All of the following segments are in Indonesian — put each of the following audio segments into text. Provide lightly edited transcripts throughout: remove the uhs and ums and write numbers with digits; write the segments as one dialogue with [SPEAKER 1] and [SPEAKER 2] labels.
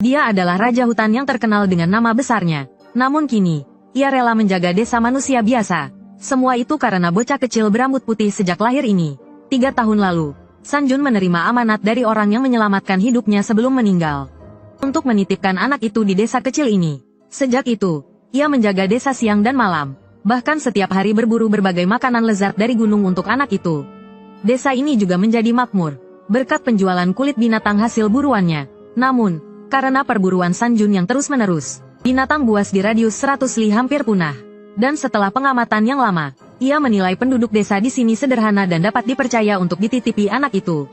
[SPEAKER 1] Dia adalah raja hutan yang terkenal dengan nama besarnya. Namun kini, ia rela menjaga desa manusia biasa. Semua itu karena bocah kecil berambut putih sejak lahir ini. 3 tahun lalu, San Jun menerima amanat dari orang yang menyelamatkan hidupnya sebelum meninggal, untuk menitipkan anak itu di desa kecil ini. Sejak itu, ia menjaga desa siang dan malam. Bahkan setiap hari berburu berbagai makanan lezat dari gunung untuk anak itu. Desa ini juga menjadi makmur, berkat penjualan kulit binatang hasil buruannya. Namun, karena perburuan San Jun yang terus-menerus, binatang buas di radius 100 li hampir punah. Dan setelah pengamatan yang lama, ia menilai penduduk desa di sini sederhana dan dapat dipercaya untuk dititipi anak itu.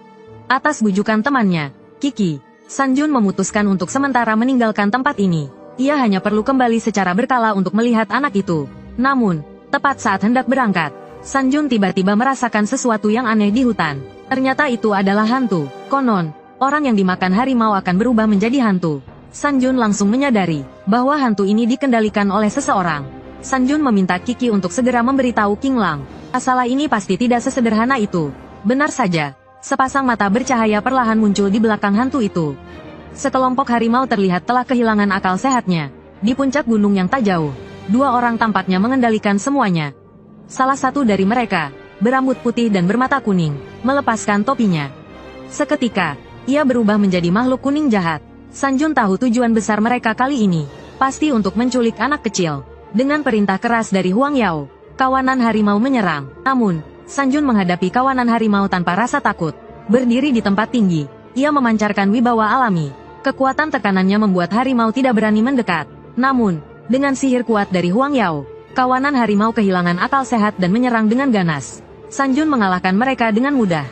[SPEAKER 1] Atas bujukan temannya, Kiki, San Jun memutuskan untuk sementara meninggalkan tempat ini. Ia hanya perlu kembali secara berkala untuk melihat anak itu. Namun, tepat saat hendak berangkat, San Jun tiba-tiba merasakan sesuatu yang aneh di hutan. Ternyata itu adalah hantu. Konon, orang yang dimakan harimau akan berubah menjadi hantu. San Jun langsung menyadari bahwa hantu ini dikendalikan oleh seseorang. San Jun meminta Kiki untuk segera memberitahu King Lang. Masalah ini pasti tidak sesederhana itu. Benar saja, sepasang mata bercahaya perlahan muncul di belakang hantu itu. Sekelompok harimau terlihat telah kehilangan akal sehatnya. Di puncak gunung yang tak jauh, 2 orang tampaknya mengendalikan semuanya. Salah satu dari mereka, berambut putih dan bermata kuning, melepaskan topinya. Seketika, ia berubah menjadi makhluk kuning jahat. San Jun tahu tujuan besar mereka kali ini, pasti untuk menculik anak kecil. Dengan perintah keras dari Huang Yao, kawanan harimau menyerang. Namun, San Jun menghadapi kawanan harimau tanpa rasa takut. Berdiri di tempat tinggi, ia memancarkan wibawa alami. Kekuatan tekanannya membuat harimau tidak berani mendekat. Namun, dengan sihir kuat dari Huang Yao, kawanan harimau kehilangan akal sehat dan menyerang dengan ganas. San Jun mengalahkan mereka dengan mudah.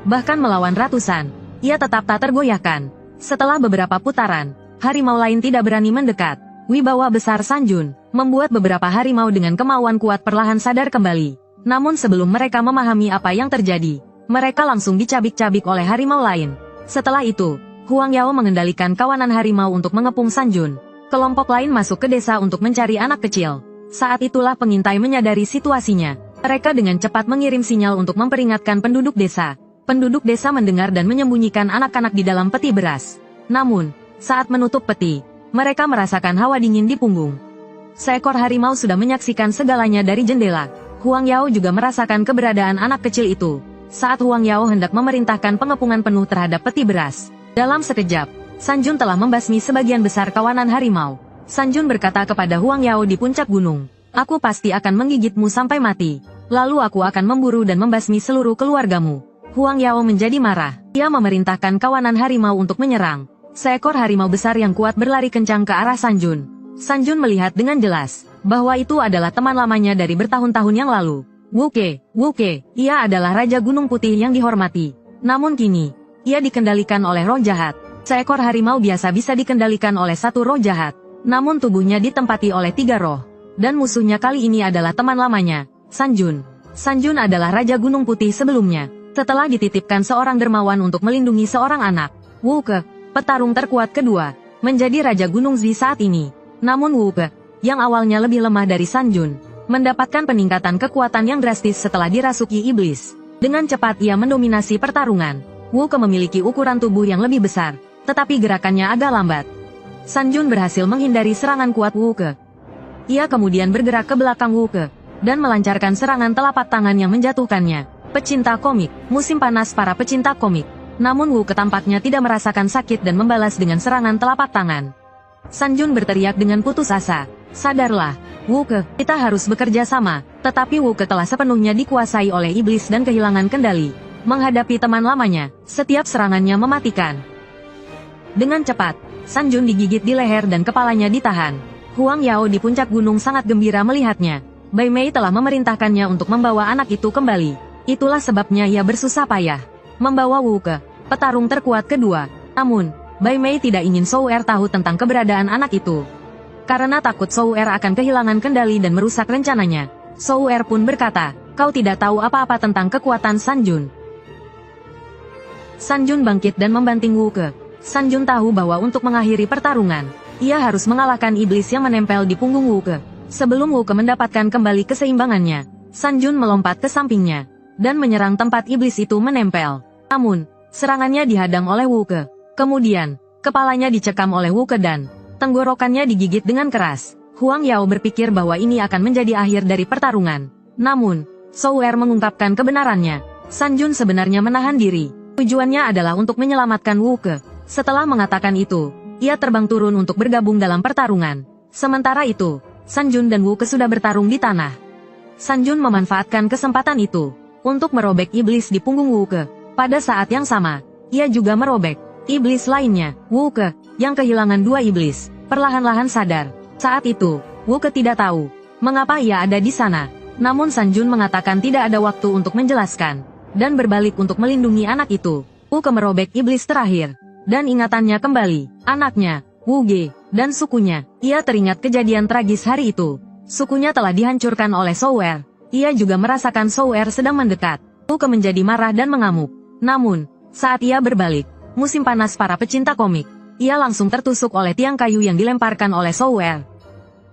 [SPEAKER 1] Bahkan melawan ratusan, ia tetap tak tergoyahkan. Setelah beberapa putaran, harimau lain tidak berani mendekat. Wibawa besar San Jun membuat beberapa harimau dengan kemauan kuat perlahan sadar kembali. Namun sebelum mereka memahami apa yang terjadi, mereka langsung dicabik-cabik oleh harimau lain. Setelah itu, Huang Yao mengendalikan kawanan harimau untuk mengepung San Jun. Kelompok lain masuk ke desa untuk mencari anak kecil. Saat itulah pengintai menyadari situasinya. Mereka dengan cepat mengirim sinyal untuk memperingatkan penduduk desa. Penduduk desa mendengar dan menyembunyikan anak-anak di dalam peti beras. Namun, saat menutup peti, mereka merasakan hawa dingin di punggung. Seekor harimau sudah menyaksikan segalanya dari jendela. Huang Yao juga merasakan keberadaan anak kecil itu. Saat Huang Yao hendak memerintahkan pengepungan penuh terhadap peti beras, dalam sekejap, San Jun telah membasmi sebagian besar kawanan harimau. San Jun berkata kepada Huang Yao di puncak gunung, "Aku pasti akan menggigitmu sampai mati. Lalu aku akan memburu dan membasmi seluruh keluargamu." Huang Yao menjadi marah. Ia memerintahkan kawanan harimau untuk menyerang. Seekor harimau besar yang kuat berlari kencang ke arah San Jun. San Jun melihat dengan jelas bahwa itu adalah teman lamanya dari bertahun-tahun yang lalu. Wu Ke, ia adalah Raja Gunung Putih yang dihormati. Namun kini, ia dikendalikan oleh roh jahat. Seekor harimau biasa bisa dikendalikan oleh satu roh jahat. Namun tubuhnya ditempati oleh 3 roh. Dan musuhnya kali ini adalah teman lamanya, San Jun. San Jun adalah Raja Gunung Putih sebelumnya. Setelah dititipkan seorang dermawan untuk melindungi seorang anak, Wu Ke, petarung terkuat kedua, menjadi Raja Gunung Zi saat ini. Namun Wu Ke, yang awalnya lebih lemah dari San Jun, mendapatkan peningkatan kekuatan yang drastis setelah dirasuki iblis. Dengan cepat ia mendominasi pertarungan. Wu Ke memiliki ukuran tubuh yang lebih besar, tetapi gerakannya agak lambat. San Jun berhasil menghindari serangan kuat Wu Ke. Ia kemudian bergerak ke belakang Wu Ke, dan melancarkan serangan telapak tangan yang menjatuhkannya. Pecinta komik, musim panas para pecinta komik. Namun Wu Ke tampaknya tidak merasakan sakit dan membalas dengan serangan telapak tangan. San Jun berteriak dengan putus asa, "Sadarlah, Wu Ke, kita harus bekerja sama." Tetapi Wu Ke telah sepenuhnya dikuasai oleh iblis dan kehilangan kendali. Menghadapi teman lamanya, setiap serangannya mematikan. Dengan cepat, San Jun digigit di leher dan kepalanya ditahan. Huang Yao di puncak gunung sangat gembira melihatnya. Bai Mei telah memerintahkannya untuk membawa anak itu kembali. Itulah sebabnya ia bersusah payah membawa Wu Ke, petarung terkuat kedua. Namun, Bai Mei tidak ingin Shou Er tahu tentang keberadaan anak itu. Karena takut Shou Er akan kehilangan kendali dan merusak rencananya, Shou Er pun berkata, "Kau tidak tahu apa-apa tentang kekuatan San Jun." San Jun bangkit dan membanting Wu Ke. San Jun tahu bahwa untuk mengakhiri pertarungan, ia harus mengalahkan iblis yang menempel di punggung Wu Ke. Sebelum Wu Ke mendapatkan kembali keseimbangannya, San Jun melompat ke sampingnya dan menyerang tempat iblis itu menempel. Namun, serangannya dihadang oleh Wu Ke. Kemudian, kepalanya dicekam oleh Wuke dan tenggorokannya digigit dengan keras. Huang Yao berpikir bahwa ini akan menjadi akhir dari pertarungan. Namun, Sou'er mengungkapkan kebenarannya. Sanjun sebenarnya menahan diri. Tujuannya adalah untuk menyelamatkan Wuke. Setelah mengatakan itu, ia terbang turun untuk bergabung dalam pertarungan. Sementara itu, Sanjun dan Wuke sudah bertarung di tanah. Sanjun memanfaatkan kesempatan itu untuk merobek iblis di punggung Wuke. Pada saat yang sama, ia juga merobek iblis lainnya. Wuke, yang kehilangan 2 iblis, perlahan-lahan sadar. Saat itu, Wuke tidak tahu mengapa ia ada di sana. Namun Sanjun mengatakan tidak ada waktu untuk menjelaskan, dan berbalik untuk melindungi anak itu. Wuke merobek iblis terakhir, dan ingatannya kembali. Anaknya, Wuge, dan sukunya. Ia teringat kejadian tragis hari itu. Sukunya telah dihancurkan oleh Sou'er. Ia juga merasakan Sou'er sedang mendekat. Wuke menjadi marah dan mengamuk. Namun, saat ia berbalik, musim panas para pecinta komik, ia langsung tertusuk oleh tiang kayu yang dilemparkan oleh Sou'er.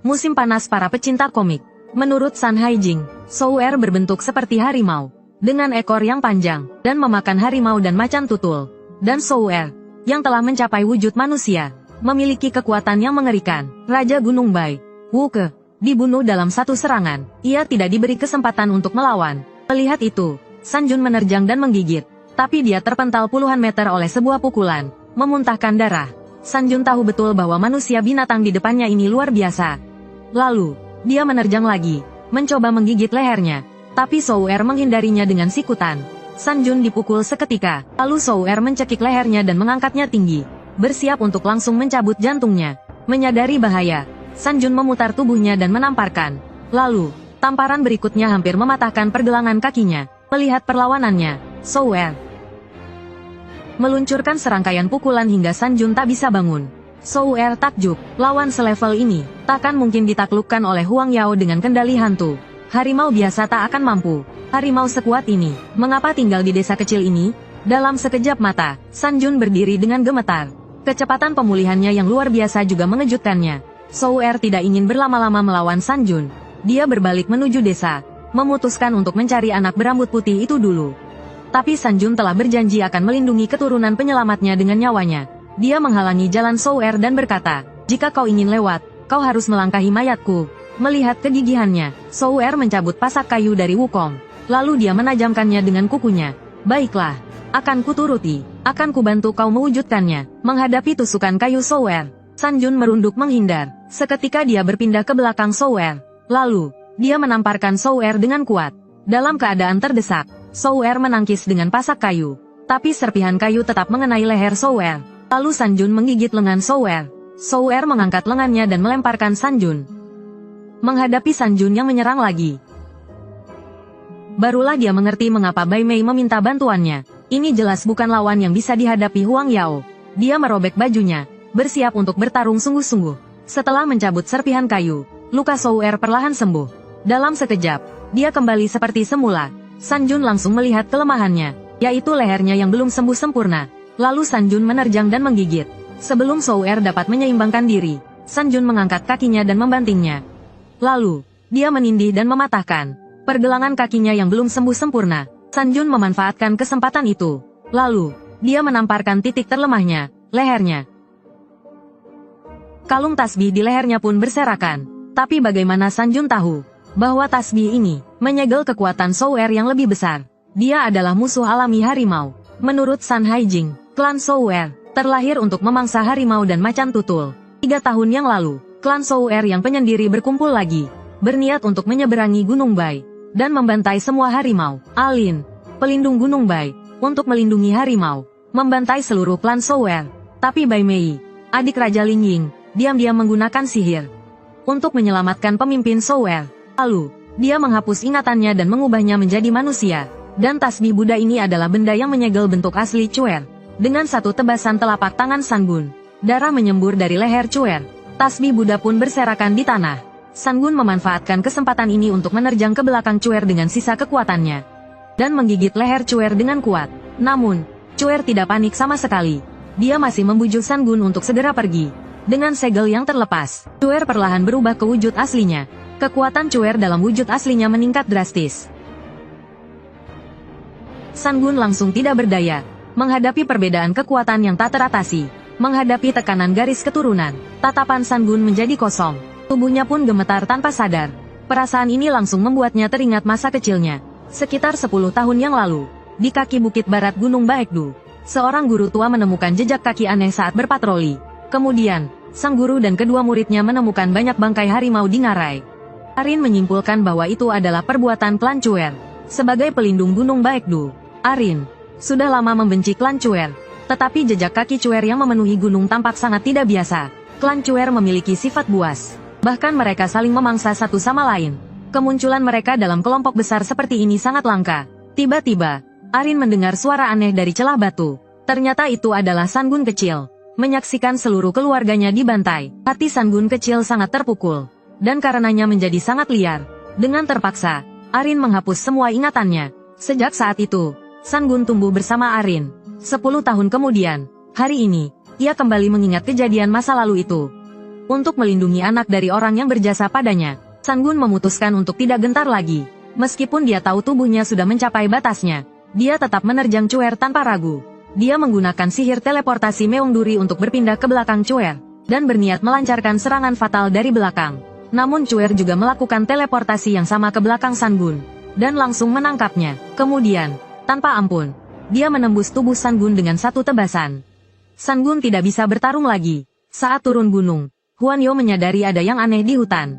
[SPEAKER 1] Musim panas para pecinta komik. Menurut San Haijing, Sou'er berbentuk seperti harimau, dengan ekor yang panjang, dan memakan harimau dan macan tutul. Dan Sou'er, yang telah mencapai wujud manusia, memiliki kekuatan yang mengerikan. Raja Gunung Bai, Wuke, dibunuh dalam satu serangan. Ia tidak diberi kesempatan untuk melawan. Melihat itu, Sanjun menerjang dan menggigit. Tapi dia terpental puluhan meter oleh sebuah pukulan, memuntahkan darah. Sanjun tahu betul bahwa manusia binatang di depannya ini luar biasa. Lalu, dia menerjang lagi, mencoba menggigit lehernya. Tapi Sou'er menghindarinya dengan sikutan. Sanjun dipukul seketika, lalu Sou'er mencekik lehernya dan mengangkatnya tinggi, bersiap untuk langsung mencabut jantungnya. Menyadari bahaya, Sanjun memutar tubuhnya dan menamparkan. Lalu, tamparan berikutnya hampir mematahkan pergelangan kakinya. Melihat perlawanannya, Sou'er meluncurkan serangkaian pukulan hingga Sanjun tak bisa bangun. Sou'er takjub, lawan selevel ini, takkan mungkin ditaklukkan oleh Huang Yao dengan kendali hantu. Harimau biasa tak akan mampu. Harimau sekuat ini, mengapa tinggal di desa kecil ini? Dalam sekejap mata, Sanjun berdiri dengan gemetar. Kecepatan pemulihannya yang luar biasa juga mengejutkannya. Sou'er tidak ingin berlama-lama melawan Sanjun. Dia berbalik menuju desa, memutuskan untuk mencari anak berambut putih itu dulu. Tapi Sanjun telah berjanji akan melindungi keturunan penyelamatnya dengan nyawanya. Dia menghalangi jalan Sou'er dan berkata, "Jika kau ingin lewat, kau harus melangkahi mayatku." Melihat kegigihannya, Sou'er mencabut pasak kayu dari Wukong. Lalu dia menajamkannya dengan kukunya. "Baiklah, akan kuturuti. Akan kubantu kau mewujudkannya." Menghadapi tusukan kayu Sou'er, Sanjun merunduk menghindar. Seketika dia berpindah ke belakang Sou'er. Lalu, dia menamparkan Sou'er dengan kuat. Dalam keadaan terdesak, Sou'er menangkis dengan pasak kayu. Tapi serpihan kayu tetap mengenai leher Sou'er. Lalu Sanjun menggigit lengan Sou'er. Sou'er mengangkat lengannya dan melemparkan Sanjun. Menghadapi Sanjun yang menyerang lagi, barulah dia mengerti mengapa Bai Mei meminta bantuannya. Ini jelas bukan lawan yang bisa dihadapi Huang Yao. Dia merobek bajunya, bersiap untuk bertarung sungguh-sungguh. Setelah mencabut serpihan kayu, luka Sou'er perlahan sembuh. Dalam sekejap, dia kembali seperti semula. Sanjun langsung melihat kelemahannya, yaitu lehernya yang belum sembuh sempurna. Lalu Sanjun menerjang dan menggigit. Sebelum Sou'er dapat menyeimbangkan diri, Sanjun mengangkat kakinya dan membantingnya. Lalu, dia menindih dan mematahkan pergelangan kakinya yang belum sembuh sempurna. Sanjun memanfaatkan kesempatan itu. Lalu, dia menamparkan titik terlemahnya, lehernya. Kalung tasbih di lehernya pun berserakan. Tapi bagaimana Sanjun tahu bahwa tasbih ini menyegel kekuatan Sou'er yang lebih besar? Dia adalah musuh alami harimau. Menurut San Haijing, klan Sou'er terlahir untuk memangsa harimau dan macan tutul. 3 tahun yang lalu, klan Sou'er yang penyendiri berkumpul lagi, berniat untuk menyeberangi Gunung Bai dan membantai semua harimau. Alin, pelindung Gunung Bai, untuk melindungi harimau, membantai seluruh klan Sou'er. Tapi Bai Mei, adik Raja Ling Ying, diam-diam menggunakan sihir untuk menyelamatkan pemimpin Sou'er. Lalu, dia menghapus ingatannya dan mengubahnya menjadi manusia. Dan tasbih Buddha ini adalah benda yang menyegel bentuk asli Cuer. Dengan satu tebasan telapak tangan Sangun, darah menyembur dari leher Cuer. Tasbih Buddha pun berserakan di tanah. Sangun memanfaatkan kesempatan ini untuk menerjang ke belakang Cuer dengan sisa kekuatannya, dan menggigit leher Cuer dengan kuat. Namun, Cuer tidak panik sama sekali. Dia masih membujuk Sangun untuk segera pergi. Dengan segel yang terlepas, Cuer perlahan berubah ke wujud aslinya. Kekuatan Cuer dalam wujud aslinya meningkat drastis. Sangun langsung tidak berdaya. Menghadapi perbedaan kekuatan yang tak teratasi, menghadapi tekanan garis keturunan, tatapan Sangun menjadi kosong. Tubuhnya pun gemetar tanpa sadar. Perasaan ini langsung membuatnya teringat masa kecilnya. Sekitar 10 tahun yang lalu, di kaki bukit barat Gunung Baekdu, seorang guru tua menemukan jejak kaki aneh saat berpatroli. Kemudian, sang guru dan kedua muridnya menemukan banyak bangkai harimau di ngarai. Arin menyimpulkan bahwa itu adalah perbuatan klan Chuer. Sebagai pelindung Gunung Baekdu, Arin sudah lama membenci klan Chuer. Tetapi jejak kaki Chuer yang memenuhi gunung tampak sangat tidak biasa. Klan Chuer memiliki sifat buas. Bahkan mereka saling memangsa satu sama lain. Kemunculan mereka dalam kelompok besar seperti ini sangat langka. Tiba-tiba, Arin mendengar suara aneh dari celah batu. Ternyata itu adalah Sangun kecil. Menyaksikan seluruh keluarganya dibantai, hati Sangun kecil sangat terpukul. Dan karenanya menjadi sangat liar. Dengan terpaksa, Arin menghapus semua ingatannya. Sejak saat itu, Sangun tumbuh bersama Arin. 10 tahun kemudian, hari ini, ia kembali mengingat kejadian masa lalu itu. Untuk melindungi anak dari orang yang berjasa padanya, Sangun memutuskan untuk tidak gentar lagi. Meskipun dia tahu tubuhnya sudah mencapai batasnya, dia tetap menerjang Chuer tanpa ragu. Dia menggunakan sihir teleportasi Meongduri untuk berpindah ke belakang Chuer, dan berniat melancarkan serangan fatal dari belakang. Namun Chuer juga melakukan teleportasi yang sama ke belakang Sangun, dan langsung menangkapnya. Kemudian, tanpa ampun, dia menembus tubuh Sangun dengan satu tebasan. Sangun tidak bisa bertarung lagi. Saat turun gunung, Huanyo menyadari ada yang aneh di hutan.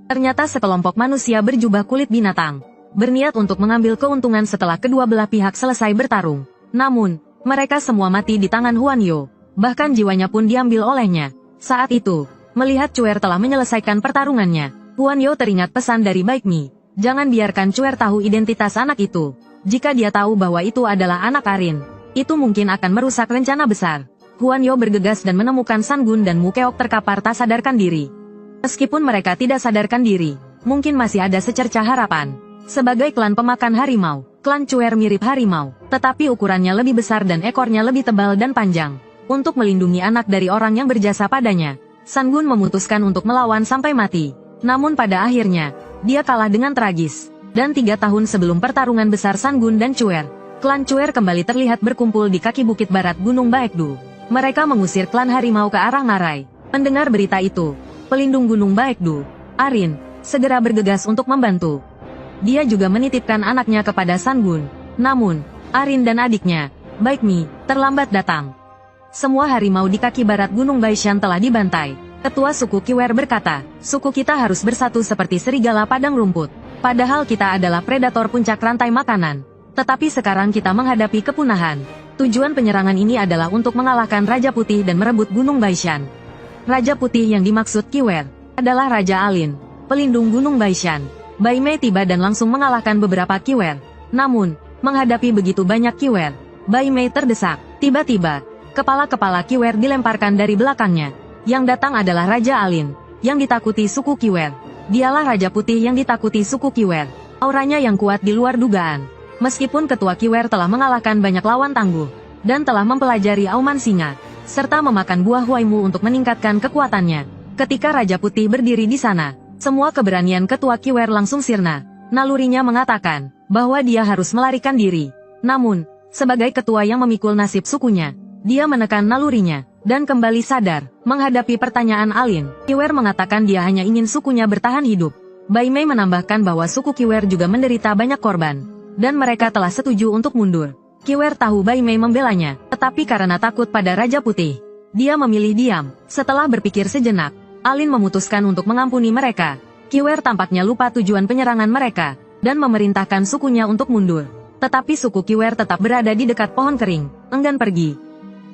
[SPEAKER 1] Ternyata sekelompok manusia berjubah kulit binatang, berniat untuk mengambil keuntungan setelah kedua belah pihak selesai bertarung. Namun, mereka semua mati di tangan Huanyo. Bahkan jiwanya pun diambil olehnya. Saat itu, melihat Chuer telah menyelesaikan pertarungannya, Huanyo teringat pesan dari Baik Mi. Jangan biarkan Chuer tahu identitas anak itu. Jika dia tahu bahwa itu adalah anak Arin, itu mungkin akan merusak rencana besar. Huanyo bergegas dan menemukan Sangun dan Mukeok terkapar tak sadarkan diri. Meskipun mereka tidak sadarkan diri, mungkin masih ada secercah harapan. Sebagai klan pemakan harimau, klan Chuer mirip harimau, tetapi ukurannya lebih besar dan ekornya lebih tebal dan panjang. Untuk melindungi anak dari orang yang berjasa padanya, Sangun memutuskan untuk melawan sampai mati. Namun pada akhirnya, dia kalah dengan tragis. Dan 3 tahun sebelum pertarungan besar Sangun dan Chuer, klan Chuer kembali terlihat berkumpul di kaki bukit barat Gunung Baekdu. Mereka mengusir klan harimau ke arah ngarai. Mendengar berita itu, pelindung Gunung Baekdu, Arin, segera bergegas untuk membantu. Dia juga menitipkan anaknya kepada Sangun. Namun, Arin dan adiknya, Baik Mi, terlambat datang. Semua harimau di kaki barat Gunung Baishan telah dibantai. Ketua suku Kiwer berkata, suku kita harus bersatu seperti serigala padang rumput. Padahal kita adalah predator puncak rantai makanan. Tetapi sekarang kita menghadapi kepunahan. Tujuan penyerangan ini adalah untuk mengalahkan Raja Putih dan merebut Gunung Baishan. Raja Putih yang dimaksud Kiwer adalah Raja Alin, pelindung Gunung Baishan. Bai Mei tiba dan langsung mengalahkan beberapa Kiwer. Namun, menghadapi begitu banyak Kiwer, Bai Mei terdesak. Tiba-tiba, kepala-kepala Kiwer dilemparkan dari belakangnya. Yang datang adalah Raja Alin, yang ditakuti suku Kiwer. Dialah Raja Putih yang ditakuti suku Kiwer. Auranya yang kuat di luar dugaan. Meskipun ketua Kiwer telah mengalahkan banyak lawan tangguh, dan telah mempelajari auman singa, serta memakan buah huaimu untuk meningkatkan kekuatannya. Ketika Raja Putih berdiri di sana, semua keberanian ketua Kiwer langsung sirna. Nalurinya mengatakan bahwa dia harus melarikan diri. Namun, sebagai ketua yang memikul nasib sukunya, dia menekan nalurinya, dan kembali sadar. Menghadapi pertanyaan Alin, Kiwer mengatakan dia hanya ingin sukunya bertahan hidup. Bai Mei menambahkan bahwa suku Kiwer juga menderita banyak korban, dan mereka telah setuju untuk mundur. Kiwer tahu Bai Mei membelanya, tetapi karena takut pada Raja Putih, dia memilih diam. Setelah berpikir sejenak, Alin memutuskan untuk mengampuni mereka. Kiwer tampaknya lupa tujuan penyerangan mereka, dan memerintahkan sukunya untuk mundur. Tetapi suku Kiwer tetap berada di dekat pohon kering, enggan pergi.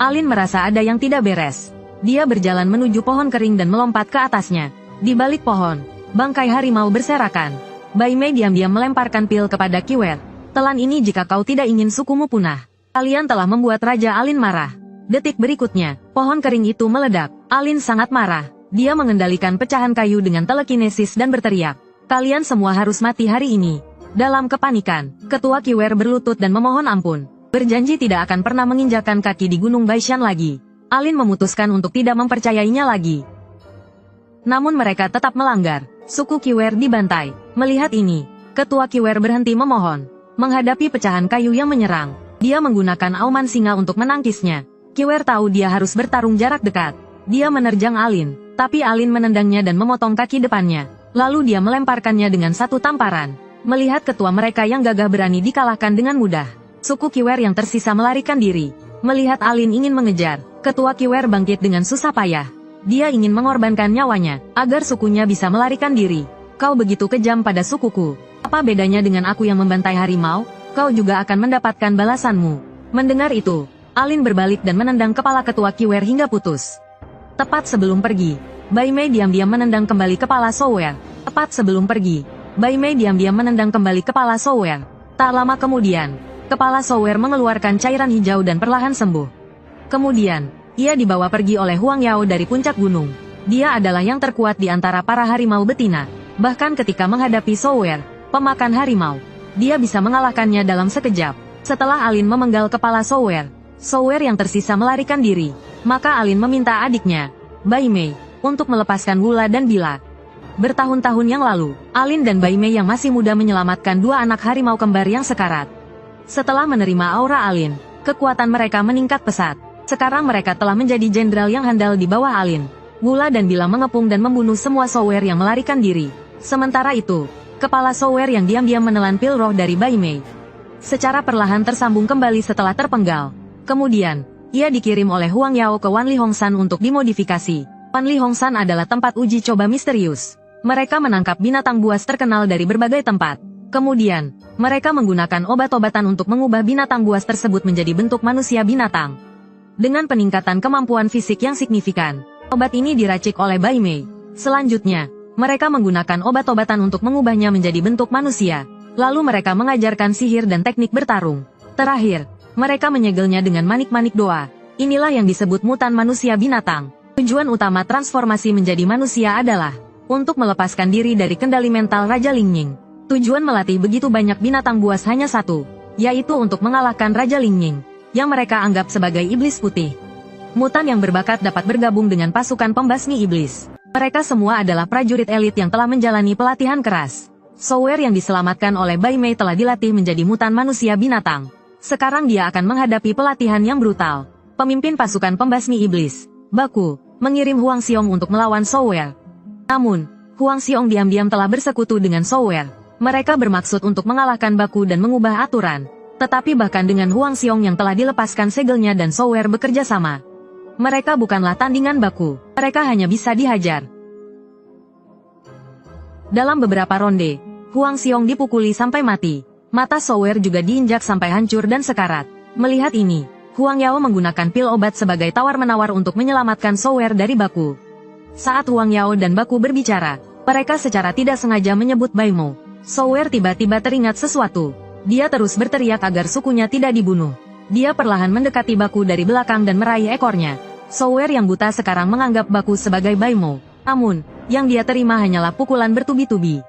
[SPEAKER 1] Alin merasa ada yang tidak beres. Dia berjalan menuju pohon kering dan melompat ke atasnya. Di balik pohon, bangkai harimau berserakan. Bai Mei diam-diam melemparkan pil kepada Kiwer. Telan ini jika kau tidak ingin sukumu punah. Kalian telah membuat Raja Alin marah. Detik berikutnya, pohon kering itu meledak. Alin sangat marah. Dia mengendalikan pecahan kayu dengan telekinesis dan berteriak, "Kalian semua harus mati hari ini." Dalam kepanikan, ketua Kiwer berlutut dan memohon ampun. Berjanji tidak akan pernah menginjakan kaki di Gunung Baishan lagi. Alin memutuskan untuk tidak mempercayainya lagi. Namun mereka tetap melanggar. Suku Kiwer dibantai. Melihat ini, ketua Kiwer berhenti memohon. Menghadapi pecahan kayu yang menyerang, Dia menggunakan auman singa untuk menangkisnya. Kiwer tahu dia harus bertarung jarak dekat. Dia menerjang Alin, tapi Alin menendangnya dan memotong kaki depannya. Lalu dia melemparkannya dengan satu tamparan. Melihat ketua mereka yang gagah berani dikalahkan dengan mudah, suku Kiwer yang tersisa melarikan diri. Melihat Alin ingin mengejar, ketua Kiwer bangkit dengan susah payah. Dia ingin mengorbankan nyawanya, agar sukunya bisa melarikan diri. Kau begitu kejam pada sukuku. Apa bedanya dengan aku yang membantai harimau? Kau juga akan mendapatkan balasanmu. Mendengar itu, Alin berbalik dan menendang kepala ketua Kiwer hingga putus. Tepat sebelum pergi, Bai Mei diam-diam menendang kembali kepala Sower. Tepat sebelum pergi, Bai Mei diam-diam menendang kembali kepala Sower. Tak lama kemudian, kepala Sower mengeluarkan cairan hijau dan perlahan sembuh. Kemudian, ia dibawa pergi oleh Huang Yao dari puncak gunung. Dia adalah yang terkuat di antara para harimau betina. Bahkan ketika menghadapi Sower, pemakan harimau, dia bisa mengalahkannya dalam sekejap. Setelah Alin memenggal kepala Sower, Sower yang tersisa melarikan diri. Maka Alin meminta adiknya, Bai Mei, untuk melepaskan Wula dan Bila. Bertahun-tahun yang lalu, Alin dan Bai Mei yang masih muda menyelamatkan dua anak harimau kembar yang sekarat. Setelah menerima aura Alin, kekuatan mereka meningkat pesat. Sekarang mereka telah menjadi jenderal yang handal di bawah Alin. Wula dan Bila mengepung dan membunuh semua Sower yang melarikan diri. Sementara itu, kepala Sower yang diam-diam menelan pil roh dari Bai Mei secara perlahan tersambung kembali setelah terpenggal. Kemudian, ia dikirim oleh Huang Yao ke Wanli Hongshan untuk dimodifikasi. Wanli Hongshan adalah tempat uji coba misterius. Mereka menangkap binatang buas terkenal dari berbagai tempat. Kemudian, mereka menggunakan obat-obatan untuk mengubah binatang buas tersebut menjadi bentuk manusia binatang. Dengan peningkatan kemampuan fisik yang signifikan, obat ini diracik oleh Bai Mei. Selanjutnya, mereka menggunakan obat-obatan untuk mengubahnya menjadi bentuk manusia. Lalu mereka mengajarkan sihir dan teknik bertarung. Terakhir, mereka menyegelnya dengan manik-manik doa. Inilah yang disebut mutan manusia binatang. Tujuan utama transformasi menjadi manusia adalah untuk melepaskan diri dari kendali mental Raja Lingying. Tujuan melatih begitu banyak binatang buas hanya satu, yaitu untuk mengalahkan Raja Lingying, yang mereka anggap sebagai iblis putih. Mutan yang berbakat dapat bergabung dengan pasukan pembasmi iblis. Mereka semua adalah prajurit elit yang telah menjalani pelatihan keras. Sower yang diselamatkan oleh Bai Mei telah dilatih menjadi mutan manusia binatang. Sekarang dia akan menghadapi pelatihan yang brutal. Pemimpin pasukan pembasmi iblis, Baku, mengirim Huang Xiong untuk melawan Sower. Namun, Huang Xiong diam-diam telah bersekutu dengan Sower. Mereka bermaksud untuk mengalahkan Baku dan mengubah aturan. Tetapi bahkan dengan Huang Xiong yang telah dilepaskan segelnya dan Sower bekerja sama, mereka bukanlah tandingan Baku. Mereka hanya bisa dihajar. Dalam beberapa ronde, Huang Xiong dipukuli sampai mati. Mata Sower juga diinjak sampai hancur dan sekarat. Melihat ini, Huang Yao menggunakan pil obat sebagai tawar-menawar untuk menyelamatkan Sower dari Baku. Saat Huang Yao dan Baku berbicara, mereka secara tidak sengaja menyebut Bai Mo. Sower tiba-tiba teringat sesuatu. Dia terus berteriak agar sukunya tidak dibunuh. Dia perlahan mendekati Baku dari belakang dan meraih ekornya. Sower yang buta sekarang menganggap Baku sebagai Bai Mo. Namun, yang dia terima hanyalah pukulan bertubi-tubi.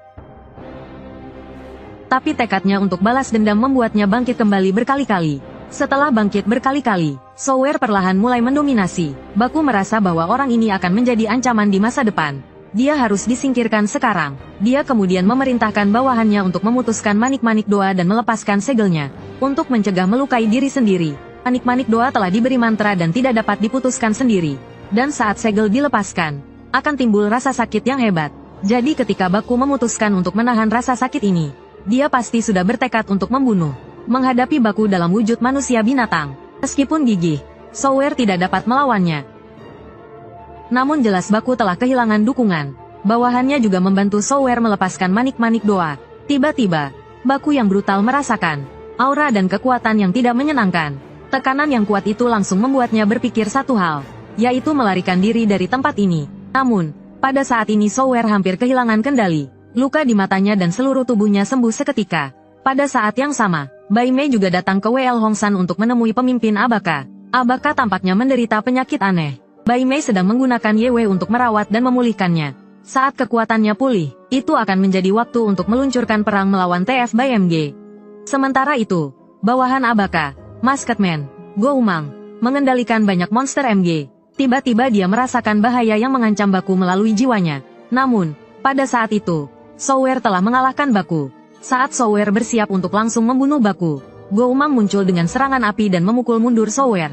[SPEAKER 1] Tapi tekadnya untuk balas dendam membuatnya bangkit kembali berkali-kali. Setelah bangkit berkali-kali, Sower perlahan mulai mendominasi. Baku merasa bahwa orang ini akan menjadi ancaman di masa depan. Dia harus disingkirkan sekarang. Dia kemudian memerintahkan bawahannya untuk memutuskan manik-manik doa dan melepaskan segelnya. Untuk mencegah melukai diri sendiri, manik-manik doa telah diberi mantra dan tidak dapat diputuskan sendiri. Dan saat segel dilepaskan, akan timbul rasa sakit yang hebat. Jadi ketika Baku memutuskan untuk menahan rasa sakit ini, dia pasti sudah bertekad untuk membunuh. Menghadapi Baku dalam wujud manusia binatang. Meskipun gigih, Sower tidak dapat melawannya. Namun jelas Baku telah kehilangan dukungan. Bawahannya juga membantu Sower melepaskan manik-manik doa. Tiba-tiba, Baku yang brutal merasakan aura dan kekuatan yang tidak menyenangkan. Tekanan yang kuat itu langsung membuatnya berpikir satu hal, yaitu melarikan diri dari tempat ini. Namun, pada saat ini Sower hampir kehilangan kendali. Luka di matanya dan seluruh tubuhnya sembuh seketika. Pada saat yang sama, Bai Mei juga datang ke WL Hongshan untuk menemui pemimpin Abaka. Abaka tampaknya menderita penyakit aneh. Bai Mei sedang menggunakan Yewe untuk merawat dan memulihkannya. Saat kekuatannya pulih, itu akan menjadi waktu untuk meluncurkan perang melawan TF Bai MG. Sementara itu, bawahan Abaka, Musketman, Goumang, mengendalikan banyak monster MG. Tiba-tiba dia merasakan bahaya yang mengancam Baku melalui jiwanya. Namun, pada saat itu, Sower telah mengalahkan Baku. Saat Sower bersiap untuk langsung membunuh Baku, Goumang muncul dengan serangan api dan memukul mundur Sower.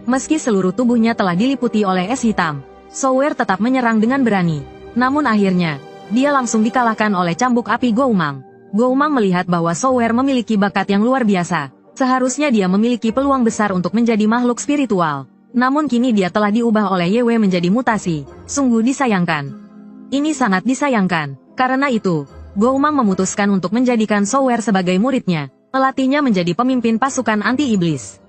[SPEAKER 1] Meski seluruh tubuhnya telah diliputi oleh es hitam, Sower tetap menyerang dengan berani. Namun akhirnya, dia langsung dikalahkan oleh cambuk api Goumang. Goumang melihat bahwa Sower memiliki bakat yang luar biasa. Seharusnya dia memiliki peluang besar untuk menjadi makhluk spiritual. Namun kini dia telah diubah oleh Yewe menjadi mutasi. Sungguh disayangkan. Ini sangat disayangkan. Karena itu, Goumang memutuskan untuk menjadikan Sower sebagai muridnya. Melatihnya menjadi pemimpin pasukan anti-iblis.